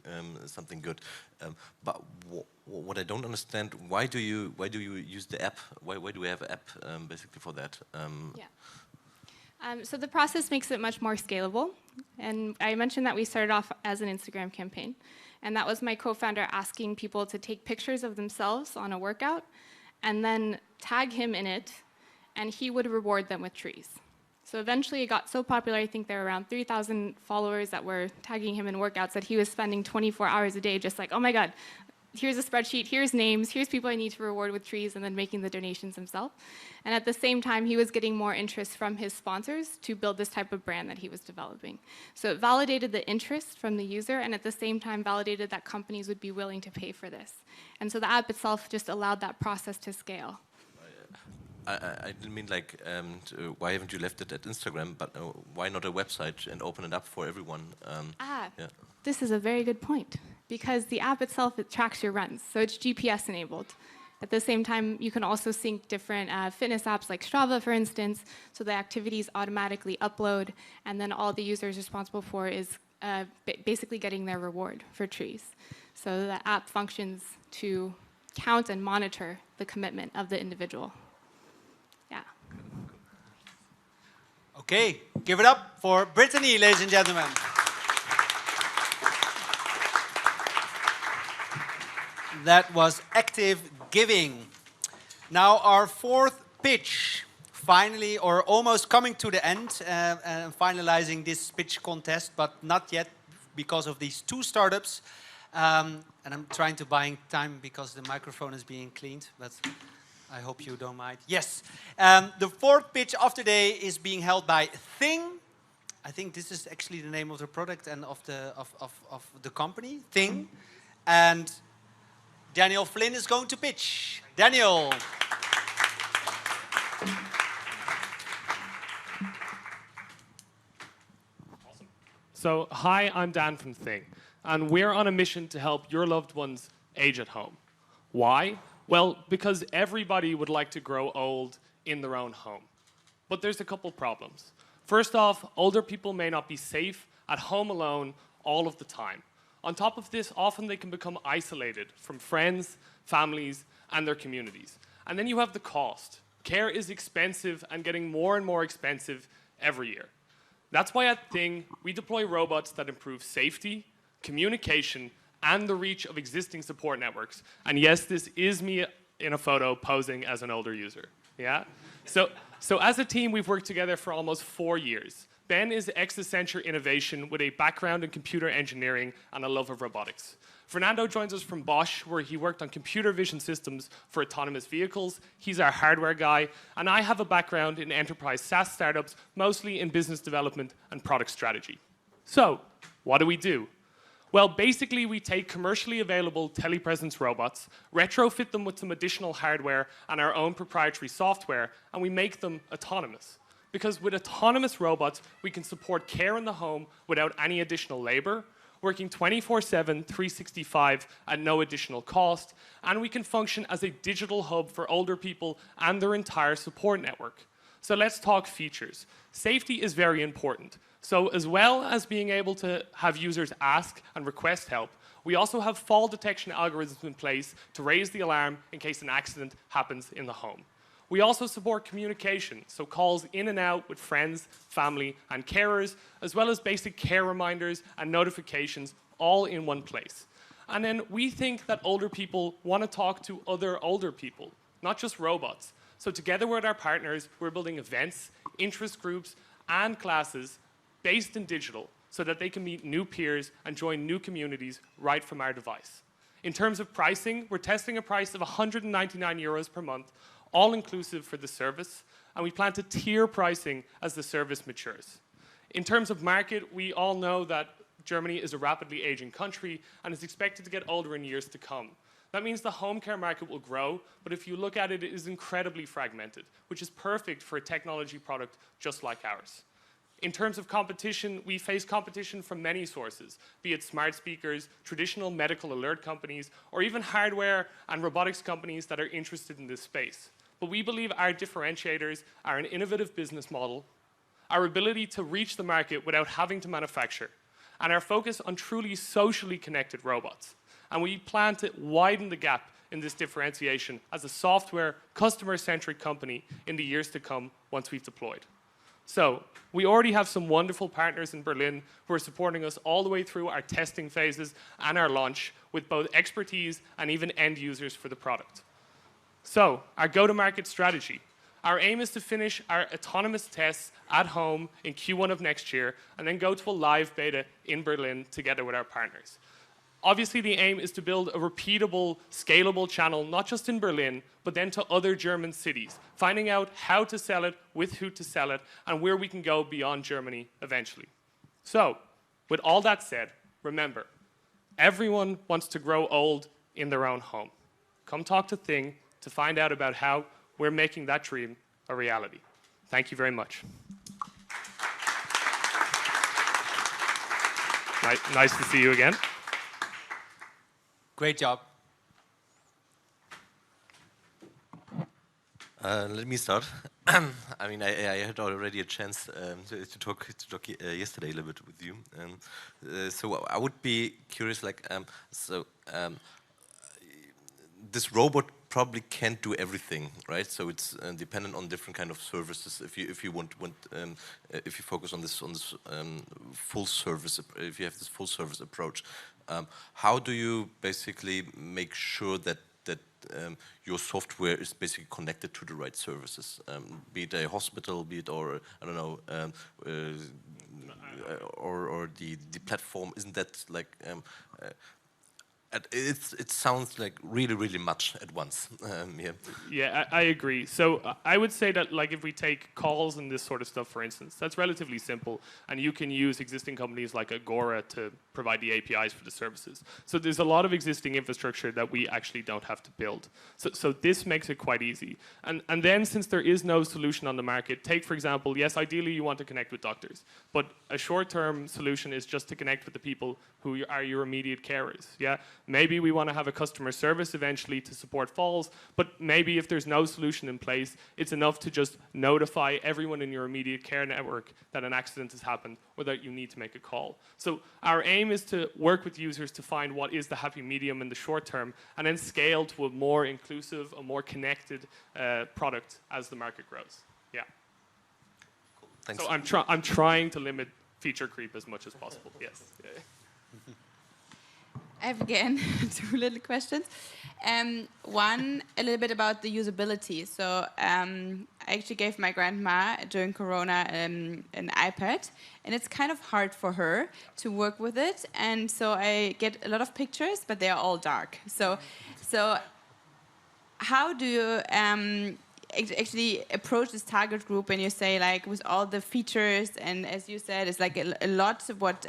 good. But what I don't understand, why do you use the app? Why do we have an app basically for that? So the process makes it much more scalable. And I mentioned that we started off as an Instagram campaign. And that was my co-founder asking people to take pictures of themselves on a workout and then tag him in it, and he would reward them with trees. So eventually it got so popular, I think there were around 3,000 followers that were tagging him in workouts, that he was spending 24 hours a day just like, oh my God, here's a spreadsheet, here's names, here's people I need to reward with trees, and then making the donations himself. And at the same time, he was getting more interest from his sponsors to build this type of brand that he was developing. So it validated the interest from the user, and at the same time validated that companies would be willing to pay for this. And so the app itself just allowed that process to scale. I didn't mean like, why haven't you left it at Instagram, but why not a website and open it up for everyone? Yeah. This is a very good point, because the app itself, it tracks your runs, so it's GPS enabled. At the same time, you can also sync different fitness apps like Strava, for instance, so the activities automatically upload, and then all the user is responsible for is basically getting their reward for trees. So the app functions to count and monitor the commitment of the individual. Yeah. Okay, give it up for Brittany, ladies and gentlemen. That was active giving. Now our fourth pitch, finally, or almost coming to the end, and finalizing this pitch contest, but not yet because of these two startups. And I'm trying to buy time because the microphone is being cleaned, but I hope you don't mind. Yes, the fourth pitch of today is being held by Thing. I think this is actually the name of the product and of the company, Thing. And Daniel Flynn is going to pitch. Daniel. Awesome. So, hi, I'm Dan from Thing, and we're on a mission to help your loved ones age at home. Why? Well, because everybody would like to grow old in their own home. But there's a couple problems. First off, older people may not be safe at home alone all of the time. On top of this, often they can become isolated from friends, families, and their communities. And then you have the cost. Care is expensive and getting more and more expensive every year. That's why at Thing, we deploy robots that improve safety, communication, and the reach of existing support networks. And yes, this is me in a photo posing as an older user. Yeah? So as a team, we've worked together for almost 4 years. Ben is ex-Accenture Innovation with a background in computer engineering and a love of robotics. Fernando joins us from Bosch, where he worked on computer vision systems for autonomous vehicles. He's our hardware guy. And I have a background in enterprise SaaS startups, mostly in business development and product strategy. So, what do? Well, basically, we take commercially available telepresence robots, retrofit them with some additional hardware and our own proprietary software, and we make them autonomous. Because with autonomous robots, we can support care in the home without any additional labor, working 24/7, 365 at no additional cost, and we can function as a digital hub for older people and their entire support network. So let's talk features. Safety is very important. So as well as being able to have users ask and request help, we also have fall detection algorithms in place to raise the alarm in case an accident happens in the home. We also support communication, so calls in and out with friends, family, and carers, as well as basic care reminders and notifications, all in one place. And then we think that older people want to talk to other older people, not just robots. So together with our partners, we're building events, interest groups, and classes based in digital so that they can meet new peers and join new communities right from our device. In terms of pricing, we're testing a price of €199 per month, all-inclusive for the service, and we plan to tier pricing as the service matures. In terms of market, we all know that Germany is a rapidly aging country and is expected to get older in years to come. That means the home care market will grow, but if you look at it, it is incredibly fragmented, which is perfect for a technology product just like ours. In terms of competition, we face competition from many sources, be it smart speakers, traditional medical alert companies, or even hardware and robotics companies that are interested in this space. But we believe our differentiators are an innovative business model, our ability to reach the market without having to manufacture, and our focus on truly socially connected robots. And we plan to widen the gap in this differentiation as a software, customer-centric company in the years to come once we've deployed. So, we already have some wonderful partners in Berlin who are supporting us all the way through our testing phases and our launch with both expertise and even end users for the product. So, our go-to-market strategy. Our aim is to finish our autonomous tests at home in Q1 of next year and then go to a live beta in Berlin together with our partners. Obviously, the aim is to build a repeatable, scalable channel, not just in Berlin, but then to other German cities, finding out how to sell it, with who to sell it, and where we can go beyond Germany eventually. So, with all that said, remember, everyone wants to grow old in their own home. Come talk to Thing to find out about how we're making that dream a reality. Thank you very much. Nice to see you again. Great job. Let me start. I mean, I had already a chance to talk yesterday a little bit with you. So I would be curious, like, this robot probably can't do everything, right? So it's dependent on different kind of services. If you if you focus on this full service, if you have this full service approach, how do you basically make sure that your software is basically connected to the right services, be it a hospital, be it, or I don't know, or the platform? Isn't that like it sounds like really much at once. Yeah. Yeah, I agree. So I would say that, like, if we take calls and this sort of stuff, for instance, that's relatively simple, and you can use existing companies like Agora to provide the APIs for the services. So there's a lot of existing infrastructure that we actually don't have to build. So this makes it quite easy. And then, since there is no solution on the market, take, for example, yes, ideally you want to connect with doctors, but a short-term solution is just to connect with the people who are your immediate carers. Yeah. Maybe we want to have a customer service eventually to support falls, but maybe if there's no solution in place, it's enough to just notify everyone in your immediate care network that an accident has happened or that you need to make a call. So our aim is to work with users to find what is the happy medium in the short term, and then scale to a more inclusive, a more connected product as the market grows. Yeah. Cool. Thanks. So I'm trying to limit feature creep as much as possible. Yes. Yeah. I have again 2 little questions. One, a little bit about the usability. So I actually gave my grandma during Corona an iPad, and it's kind of hard for her to work with it. And so I get a lot of pictures, but they are all dark. So how do you actually approach this target group when you say, like, with all the features, and as you said, it's like a lot of what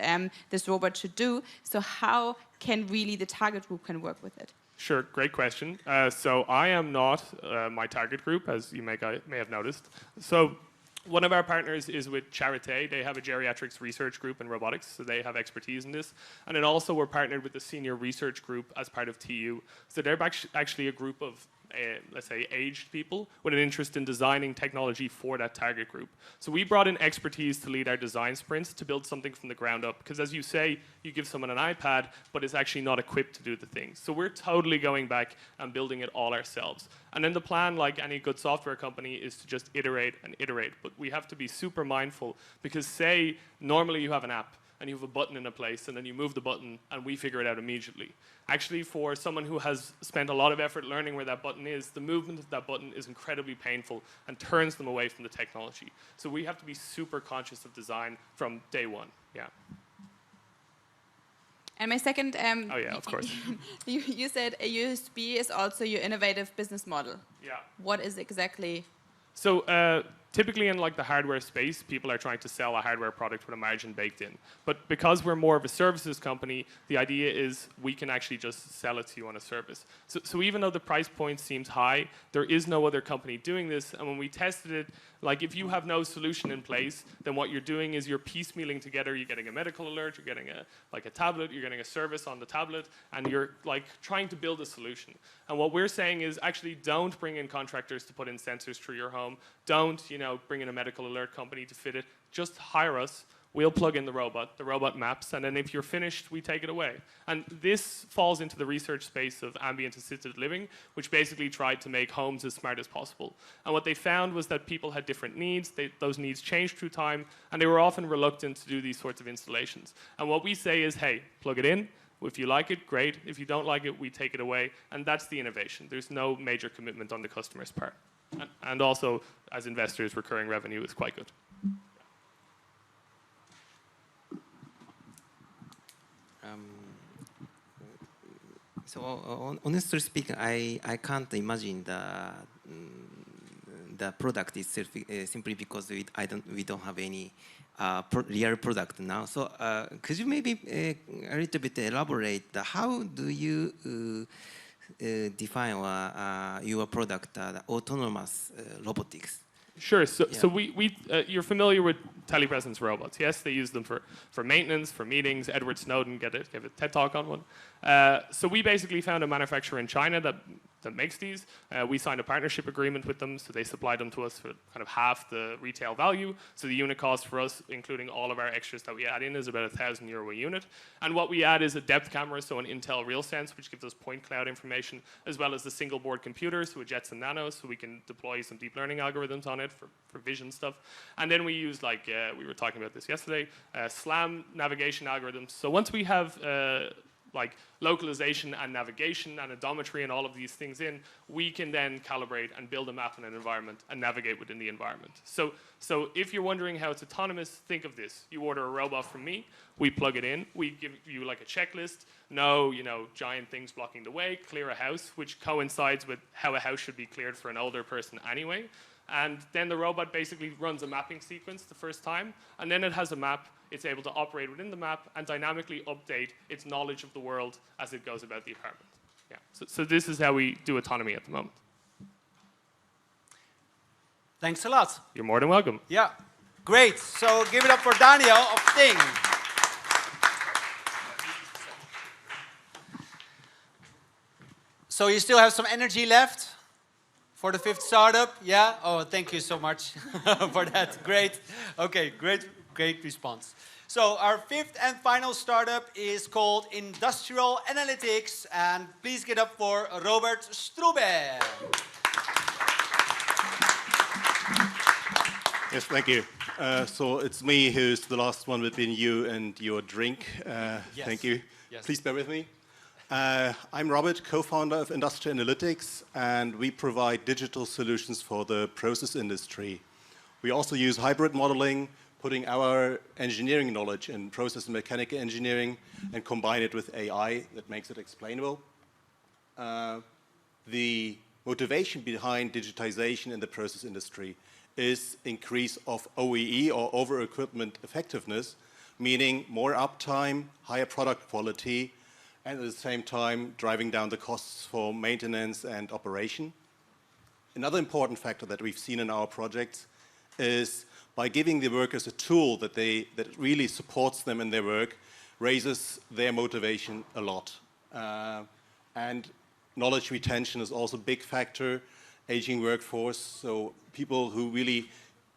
this robot should do. So how can really the target group can work with it? Sure, great question. So I am not my target group, as you may have noticed. So one of our partners is with Charité. They have a geriatrics research group in robotics, so they have expertise in this. And then also we're partnered with the senior research group as part of TU. So they're actually a group of let's say, aged people with an interest in designing technology for that target group. So we brought in expertise to lead our design sprints to build something from the ground up. Because as you say, you give someone an iPad, but it's actually not equipped to do the things. So we're totally going back and building it all ourselves. And then the plan, like any good software company, is to just iterate and iterate. But we have to be super mindful, because say, normally you have an app, and you have a button in a place, and then you move the button, and we figure it out immediately. Actually, for someone who has spent a lot of effort learning where that button is, the movement of that button is incredibly painful and turns them away from the technology. So we have to be super conscious of design from day one. Yeah. And my second, oh yeah, of course. you said a USB is also your innovative business model. Yeah. What is exactly? So typically in like the hardware space, people are trying to sell a hardware product with a margin baked in. But because we're more of a services company, the idea is we can actually just sell it to you on a service. So even though the price point seems high, there is no other company doing this. And when we tested it, like if you have no solution in place, then what you're doing is you're piecemealing together. You're getting a medical alert, you're getting a tablet, you're getting a service on the tablet, and you're like trying to build a solution. And what we're saying is actually don't bring in contractors to put in sensors through your home. Don't, bring in a medical alert company to fit it. Just hire us. We'll plug in the robot maps, and then if you're finished, we take it away. And this falls into the research space of ambient assisted living, which basically tried to make homes as smart as possible. And what they found was that people had different needs. Those needs changed through time, and they were often reluctant to do these sorts of installations. And what we say is, hey, plug it in. If you like it, great. If you don't like it, we take it away. And that's the innovation. There's no major commitment on the customer's part. And also, as investors, recurring revenue is quite good. So honestly speaking, I can't imagine the product itself simply because we don't have any real product now. So could you maybe a little bit elaborate how do you define your product, the autonomous robotics? Sure. So you're familiar with telepresence robots, yes? They use them for maintenance, for meetings. Edward Snowden gave a TED Talk on one. So we basically found a manufacturer in China that makes these. We signed a partnership agreement with them, so they supplied them to us for kind of half the retail value. So the unit cost for us, including all of our extras that we add in, is about €1,000 a unit. And what we add is a depth camera, so an Intel RealSense, which gives us point cloud information, as well as the single board computer, so a Jetson Nano, so we can deploy some deep learning algorithms on it for vision stuff. And then we use, like we were talking about this yesterday, SLAM navigation algorithms. So once we have like localization and navigation and odometry and all of these things in, we can then calibrate and build a map in an environment and navigate within the environment. So if you're wondering how it's autonomous, think of this. You order a robot from me, we plug it in, we give you like a checklist, no, giant things blocking the way, clear a house, which coincides with how a house should be cleared for an older person anyway. And then the robot basically runs a mapping sequence the first time, and then it has a map. It's able to operate within the map and dynamically update its knowledge of the world as it goes about the apartment. Yeah. So this is how we do autonomy at the moment. Thanks a lot. You're more than welcome. Yeah, great. So give it up for Daniel of Thing. So you still have some energy left for the fifth startup? Yeah? Oh, thank you so much for that. Great. Okay, great response. So our fifth and final startup is called Industrial Analytics. And please get up for Robert Strube. Yes, thank you. So it's me who's the last one between you and your drink. Yes. Thank you. Yes. Please bear with me. I'm Robert, co-founder of Industrial Analytics, and we provide digital solutions for the process industry. We also use hybrid modeling, putting our engineering knowledge in process and mechanical engineering and combine it with AI that makes it explainable. The motivation behind digitization in the process industry is increase of OEE, or over-equipment effectiveness, meaning more uptime, higher product quality, and at the same time driving down the costs for maintenance and operation. Another important factor that we've seen in our projects is by giving the workers a tool that really supports them in their work, raises their motivation a lot. And knowledge retention is also a big factor, aging workforce, so people who really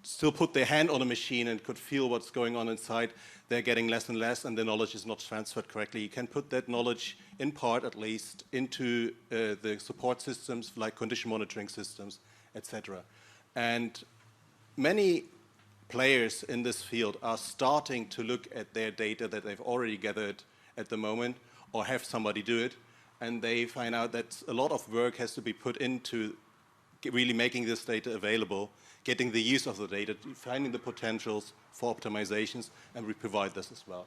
still put their hand on a machine and could feel what's going on inside, they're getting less and less, and the knowledge is not transferred correctly. You can put that knowledge, in part at least, into the support systems like condition monitoring systems, etc. And many players in this field are starting to look at their data that they've already gathered at the moment, or have somebody do it, and they find out that a lot of work has to be put into really making this data available, getting the use of the data, finding the potentials for optimizations, and we provide this as well.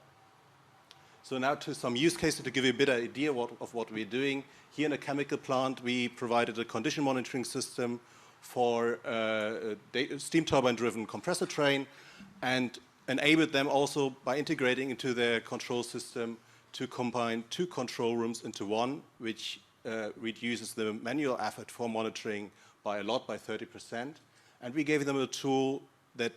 So now to some use cases to give you a bit of idea of what we're doing. Here in a chemical plant, we provided a condition monitoring system for a steam turbine-driven compressor train, and enabled them also by integrating into their control system to combine 2 control rooms into one, which reduces the manual effort for monitoring by 30%. And we gave them a tool that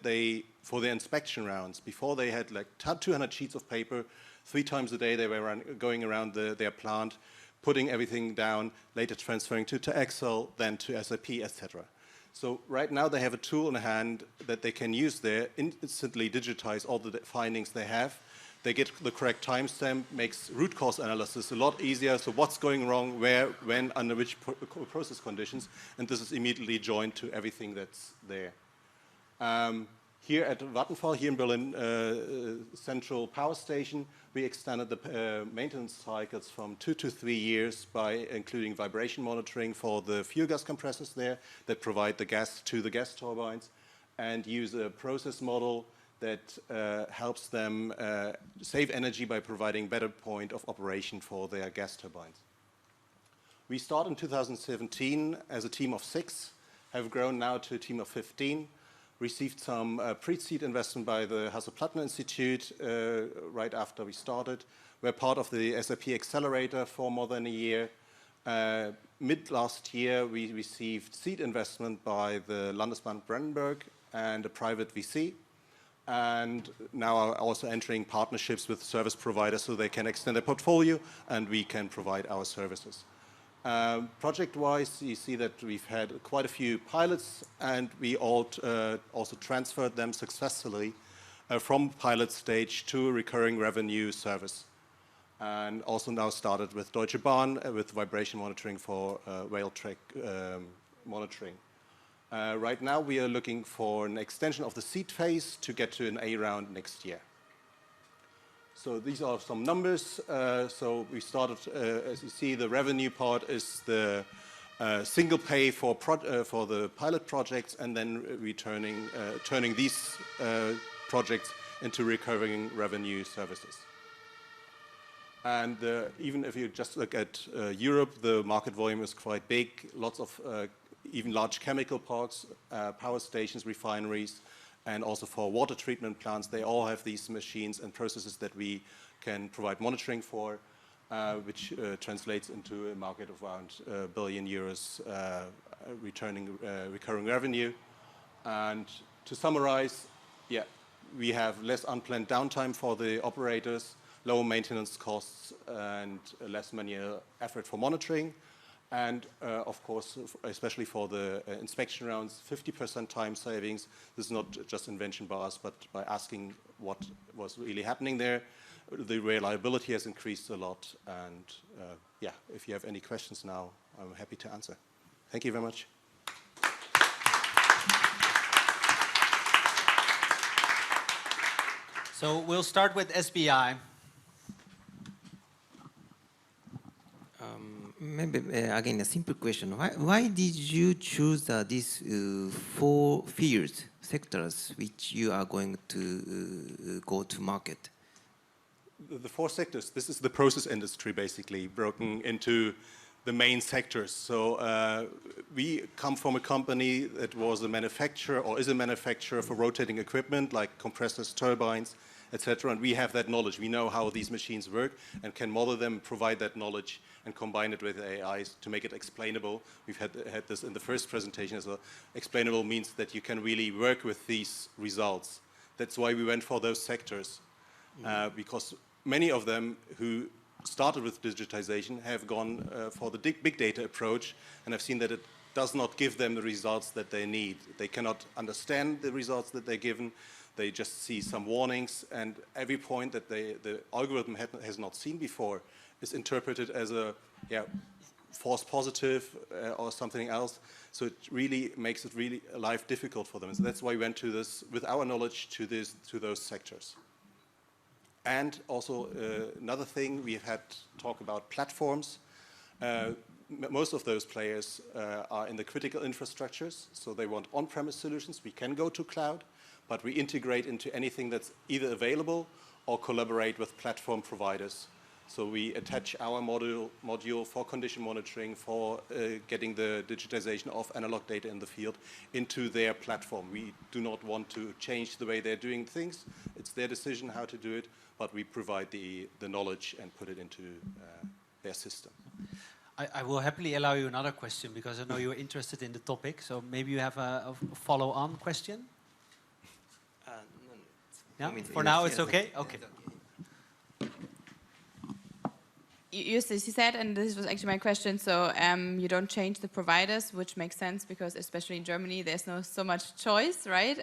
for their inspection rounds, before they had like 200 sheets of paper, 3 times a day they were going around their plant, putting everything down, later transferring to Excel, then to SAP, etc. So right now they have a tool in hand that they can use there, instantly digitize all the findings they have. They get the correct timestamp, makes root cause analysis a lot easier. So what's going wrong, where, when, under which process conditions, and this is immediately joined to everything that's there. Here at Vattenfall, here in Berlin Central Power Station, we extended the maintenance cycles from 2 to 3 years by including vibration monitoring for the fuel gas compressors there that provide the gas to the gas turbines, and use a process model that helps them save energy by providing better point of operation for their gas turbines. We started in 2017 as a team of 6, have grown now to a team of 15, received some pre-seed investment by the Hasso-Plattner Institute right after we started. We're part of the SAP Accelerator for more than a year, Mid last year, we received seed investment by the Landesbank Brandenburg and a private VC, and now are also entering partnerships with service providers so they can extend their portfolio and we can provide our services. Project-wise, you see that we've had quite a few pilots, and we also transferred them successfully from pilot stage to a recurring revenue service. And also now started with Deutsche Bahn with vibration monitoring for rail track monitoring. Right now we are looking for an extension of the seed phase to get to an A round next year. So these are some numbers. So we started, as you see, the revenue part is the single pay for the pilot projects, and then turning these projects into recurring revenue services. And even if you just look at Europe, the market volume is quite big. Lots of even large chemical parks, power stations, refineries, and also for water treatment plants, they all have these machines and processes that we can provide monitoring for, which translates into a market of around €1 billion recurring revenue. And to summarize, yeah, we have less unplanned downtime for the operators, low maintenance costs, and less manual effort for monitoring. And of course, especially for the inspection rounds, 50% time savings. This is not just invention by us, but by asking what was really happening there. The reliability has increased a lot. And yeah, if you have any questions now, I'm happy to answer. Thank you very much. So we'll start with SBI. Maybe again a simple question. Why did you choose these 4 fields, sectors, which you are going to go to market? The 4 sectors, this is the process industry basically broken into the main sectors. So we come from a company that was a manufacturer or is a manufacturer for rotating equipment like compressors, turbines, etc. And we have that knowledge. We know how these machines work and can model them, provide that knowledge, and combine it with AIs to make it explainable. We've had this in the first presentation as well. Explainable means that you can really work with these results. That's why we went for those sectors, because many of them who started with digitization have gone for the big data approach, and I've seen that it does not give them the results that they need. They cannot understand the results that they're given. They just see some warnings, and every point that the algorithm has not seen before is interpreted as a false positive or something else. So it really makes it really life difficult for them. So that's why we went to this with our knowledge to those sectors. And also another thing, we've had talk about platforms. Most of those players are in the critical infrastructures, so they want on-premise solutions. We can go to cloud, but we integrate into anything that's either available or collaborate with platform providers. So we attach our module for condition monitoring, for getting the digitization of analog data in the field into their platform. We do not want to change the way they're doing things. It's their decision how to do it, but we provide the knowledge and put it into their system. I will happily allow you another question because I know you're interested in the topic. So maybe you have a follow-on question? No, yeah? For now, it's okay? Okay. Justus, you said, and this was actually my question, so you don't change the providers, which makes sense because especially in Germany, there's no so much choice, right?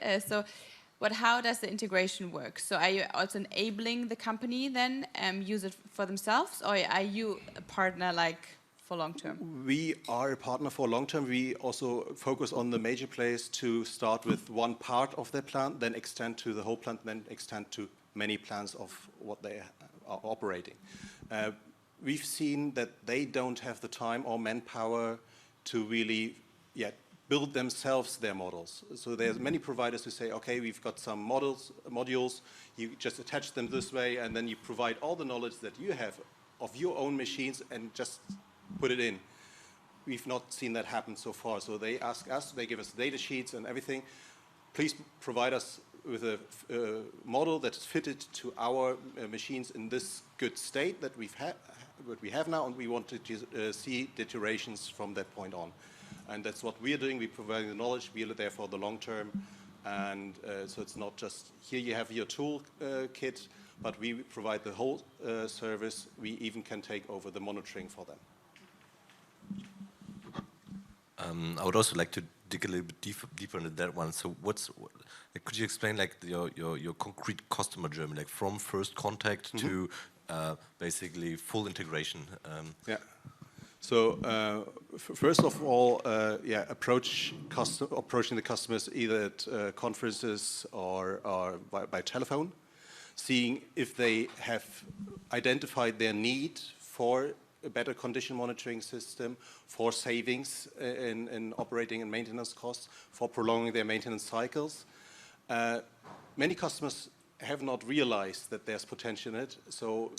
But how does the integration work? So are you also enabling the company then use it for themselves, or are you a partner like for long term? We are a partner for long term. We also focus on the major players to start with one part of their plant, then extend to the whole plant, then extend to many plants of what they are operating. We've seen that they don't have the time or manpower to really build themselves their models. So there's many providers who say, okay, we've got some modules, you just attach them this way, and then you provide all the knowledge that you have of your own machines and just put it in. We've not seen that happen so far. So they ask us, they give us data sheets and everything. Please provide us with a model that's fitted to our machines in this good state that we've we have now, and we want to see deteriorations from that point on. And that's what we're doing. We're providing the knowledge. We are there for the long term. And so it's not just here you have your tool kit, but we provide the whole service. We even can take over the monitoring for them. I would also like to dig a little bit deeper into that one. So could you explain like your concrete customer journey, like from first contact to basically full integration? Yeah. So first of all, approaching the customers either at conferences or by telephone, seeing if they have identified their need for a better condition monitoring system, for savings in operating and maintenance costs, for prolonging their maintenance cycles. Many customers have not realized that there's potential in it, so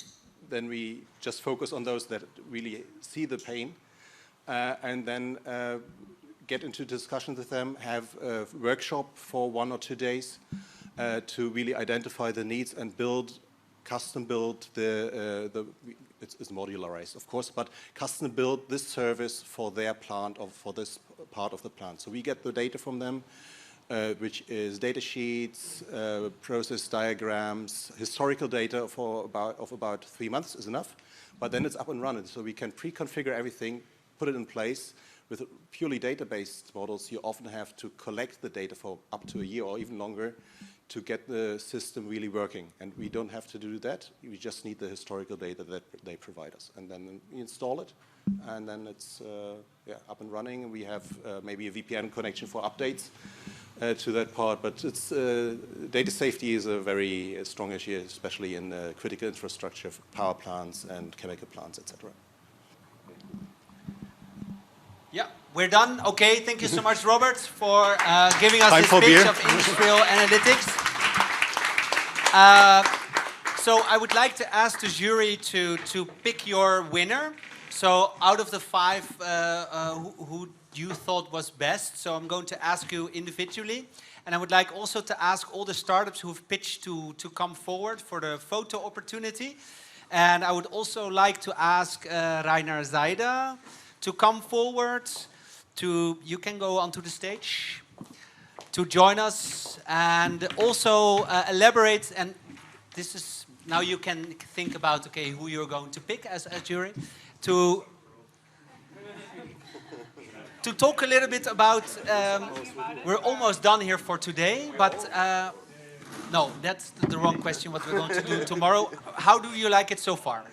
then we just focus on those that really see the pain, and then get into discussions with them, have a workshop for 1 or 2 days to really identify the needs and custom build it's modularized, of course, but custom build this service for their plant or for this part of the plant. So we get the data from them, which is data sheets, process diagrams, historical data of about 3 months is enough, but then it's up and running. So we can pre-configure everything, put it in place. With purely data-based models, you often have to collect the data for up to a year or even longer to get the system really working. And we don't have to do that. We just need the historical data that they provide us. And then we install it, and then it's up and running. We have maybe a VPN connection for updates to that part. But it's, data safety is a very strong issue, especially in critical infrastructure, power plants and chemical plants, etc. Yeah, we're done. Okay, thank you so much, Robert, for giving us Time this for pitch beer. of industrial analytics. So I would like to ask the jury to pick your winner. So out of the 5, who you thought was best. So I'm going to ask you individually. And I would like also to ask all the startups who've pitched to come forward for the photo opportunity. And I would also like to ask Rainer Seide to come forward, you can go onto the stage, to join us and also elaborate, and this is, now you can think about, okay, who you're going to pick as a jury, to talk a little bit about, we're almost done here for today, but no, that's the wrong question, what we're going to do tomorrow. How do you like it so far?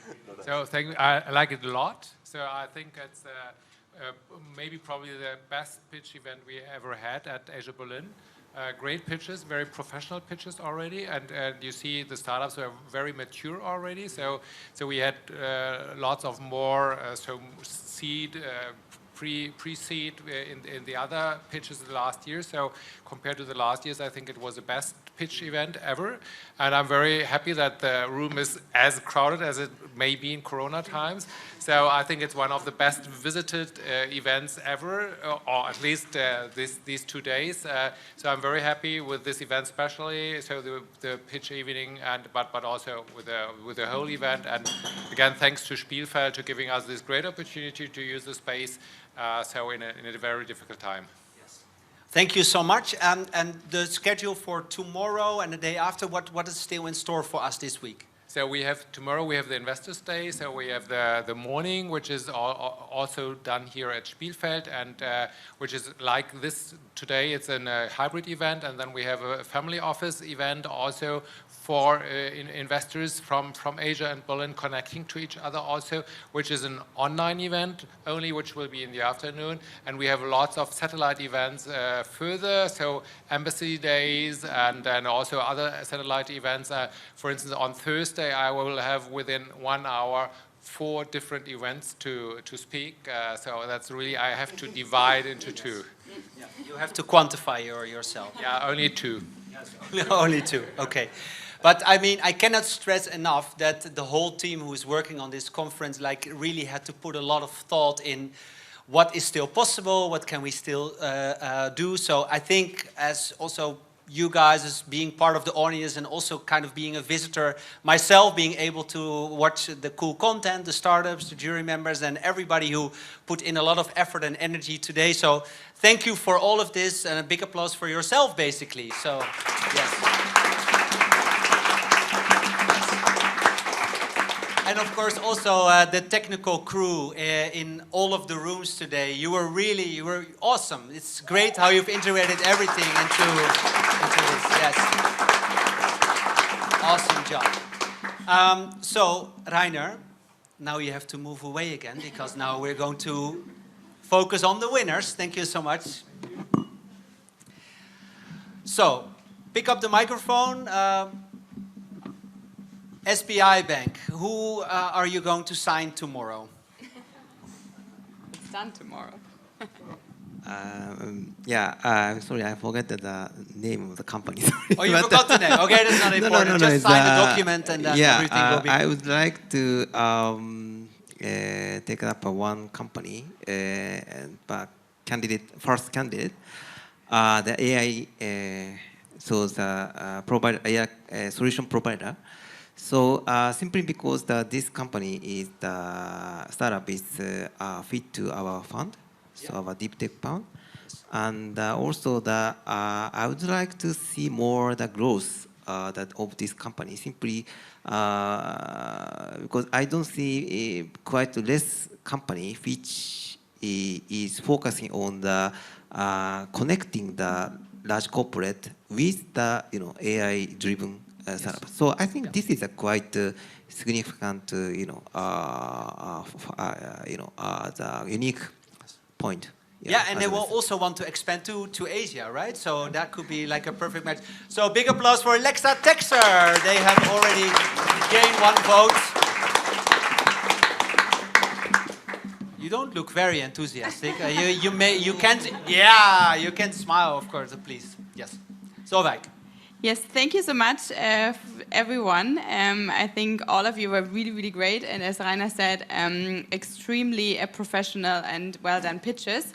So I like it a lot. So I think it's maybe probably the best pitch event we ever had at Asia Berlin. Great pitches, very professional pitches already, and you see the startups are very mature already. So we had lots of more seed, pre-seed in the other pitches the last year. So compared to the last years, I think it was the best pitch event ever. And I'm very happy that the room is as crowded as it may be in Corona times. So I think it's one of the best visited events ever, or at least these 2 days. So I'm very happy with this event especially, so the pitch evening, but also with the whole event. And again, thanks to Spielfeld for giving us this great opportunity to use the space so in a very difficult time. Thank you so much. And the schedule for tomorrow and the day after, what is still in store for us this week? So tomorrow we have the Investors Day. So we have the morning, which is also done here at Spielfeld, and which is like this today. It's a hybrid event, and then we have a family office event also for investors from Asia and Berlin connecting to each other also, which is an online event only, which will be in the afternoon. And we have lots of satellite events further, so embassy days and then also other satellite events. For instance, on Thursday, I will have within 1 hour 4 different events to speak. So that's really, I have to divide into 2. Yeah, you have to quantify yourself. Yeah, only 2. Only 2, okay. But I mean, I cannot stress enough that the whole team who is working on this conference really had to put a lot of thought in what is still possible, what can we still do. So I think, as also you guys as being part of the audience and also kind of being a visitor myself, being able to watch the cool content, the startups, the jury members, and everybody who put in a lot of effort and energy today. So thank you for all of this, and a big applause for yourself, basically. So, yes. And of course also the technical crew in all of the rooms today. You were awesome. It's great how you've integrated everything into this. Yes. Awesome job. So Rainer, now you have to move away again because now we're going to focus on the winners. Thank you so much. So pick up the microphone. SBI Bank, who are you going to sign tomorrow? It's done tomorrow. Sorry, I forgot the name of the company. Oh, you forgot the name. Okay, that's not important. Just sign the document and then everything will be... I would like to take up one company, first candidate, the AI, AI solution provider. So simply because this company is the startup is fit to our fund, so our deep tech fund, and also I would like to see more the growth of this company. Simply because I don't see quite less company which is focusing on the connecting the large corporate with the AI-driven startup. So I think this is a quite significant, the unique point. Yeah, and they will also want to expand to Asia, right? So that could be like a perfect match. So big applause for Lexa Texer. They have already gained 1 vote. You don't look very enthusiastic. You can smile, of course, please. Yes. Solveig. Yes, thank you so much, everyone. I think all of you were really, really great. And as Rainer said, extremely professional and well-done pitches.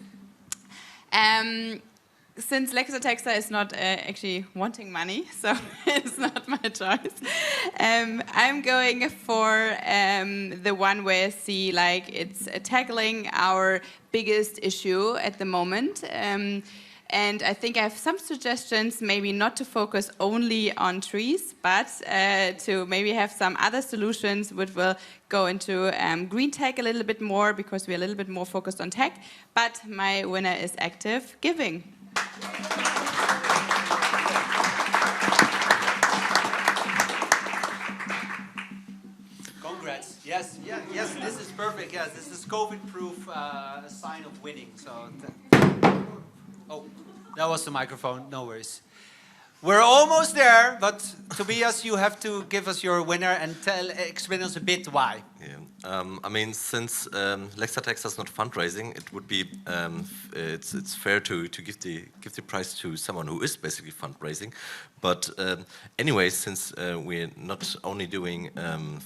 Since Lexa Texer is not actually wanting money, so it's not my choice, I'm going for the one where I see like it's tackling our biggest issue at the moment. And I think I have some suggestions, maybe not to focus only on trees, but to maybe have some other solutions which will go into green tech a little bit more, because we're a little bit more focused on tech. But my winner is Active Giving. Congrats. Yes, yes, this is perfect. Yes, this is COVID-proof sign of winning. So. Oh, that was the microphone, no worries. We're almost there, but Tobias, you have to give us your winner and explain us a bit why. Yeah. I mean, since Lexa Texer is not fundraising, it would be it's fair to give the prize to someone who is basically fundraising. But anyway, since we're not only doing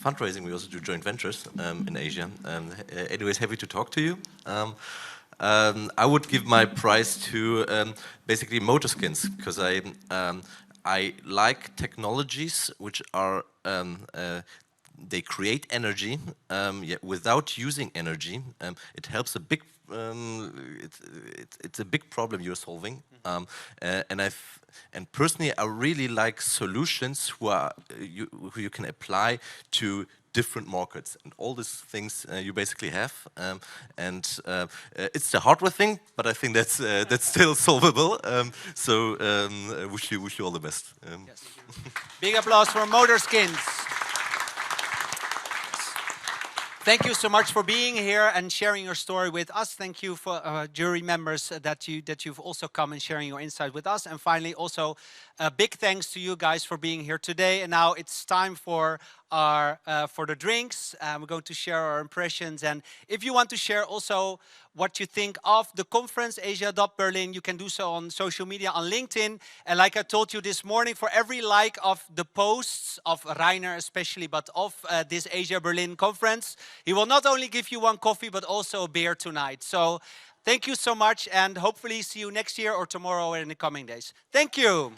fundraising, we also do joint ventures in Asia. Anyways, happy to talk to you. I would give my prize to basically Motorskins, because I like technologies which are they create energy yet without using energy. It helps a big. It's a big problem you're solving, and personally I really like solutions who you can apply to different markets, and all these things you basically have, it's the hardware thing, but I think that's still solvable. So wish you all the best. Yes. Big applause for Motorskins. Thank you so much for being here and sharing your story with us. Thank you for jury members that you've also come and sharing your insight with us. And finally, also a big thanks to you guys for being here today. And now it's time for the drinks. We're going to share our impressions. And if you want to share also what you think of the conference, Asia.Berlin, you can do so on social media, on LinkedIn. And like I told you this morning, for every like of the posts of Rainer especially, but of this Asia Berlin conference, he will not only give you 1 coffee, but also a beer tonight. So thank you so much, and hopefully see you next year or tomorrow or in the coming days. Thank you.